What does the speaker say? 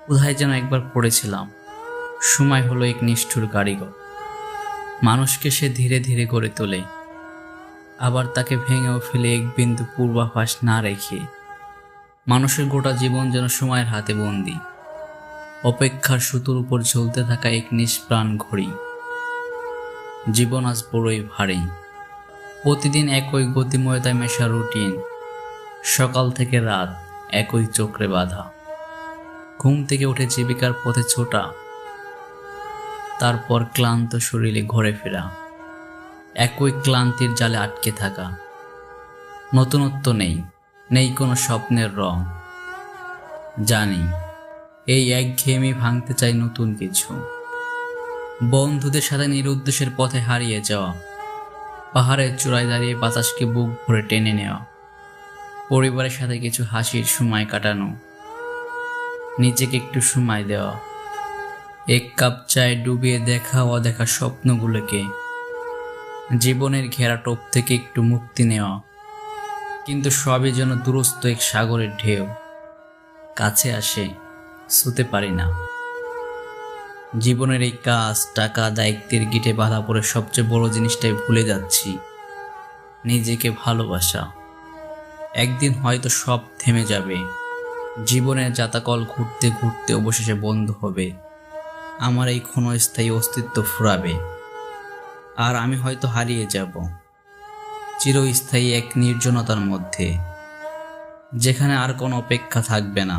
কোথায় যেন একবার পড়েছিলাম, সময় হলো এক নিষ্ঠুর কারিগর। মানুষকে সে ধীরে ধীরে গড়ে তোলে, আবার তাকে ভেঙেও ফেলে এক বিন্দু পূর্বাভাস না রেখে। মানুষের গোটা জীবন যেন সময়ের হাতে বন্দী, অপেক্ষার সুতোর উপর ঝুলতে থাকা এক নিষ্প্রাণ ঘড়ি। জীবন আজ বড়ই ভারী, প্রতিদিন একই গতিময়তায় মেশা রুটিন, সকাল থেকে রাত একই চক্রে বাঁধা। ঘুম থেকে উঠে জীবিকার পথে ছোটা, তারপর ক্লান্ত শরীরে ঘরে ফেরা, একই ক্লান্তির জালে আটকে থাকা। নতুনত্ব নেই, নেই কোনো স্বপ্নের রং। জানি এই একঘেয়েমি ভাঙতে চাই নতুন কিছু। বন্ধুদের সাথে নিরুদ্দেশের পথে হারিয়ে যাওয়া, পাহাড়ের চূড়ায় দাঁড়িয়ে বাতাসকে বুক ভরে টেনে নেওয়া, পরিবারের সাথে কিছু হাসির সময় কাটানো, নিজেকে একটু সময় দেওয়া, এক কাপ চায়ে ডুবিয়ে দেখা অদেখা স্বপ্নগুলোকে, জীবনের ঘেরা টোপ থেকে একটু মুক্তি নেওয়া। কিন্তু সবই যেন দূরস্থ এক সাগরের ঢেউ, কাছে আসে ছুতে পারি না। জীবনের এই কাজ, টাকা, দায়িত্বের গিটে বাধা পড়ে সবচেয়ে বড় জিনিসটাই ভুলে যাচ্ছি, নিজেকে ভালোবাসা। একদিন হয়তো সব থেমে যাবে, জীবনের জাতাকল ঘুরতে ঘুরতে অবশেষে বন্ধ হবে, আমার এই ক্ষণস্থায়ী অস্তিত্ব ফুরাবে, আর আমি হয়তো হারিয়ে যাব চিরস্থায়ী এক নির্জনতার মধ্যে, যেখানে আর কোনো অপেক্ষা থাকবে না।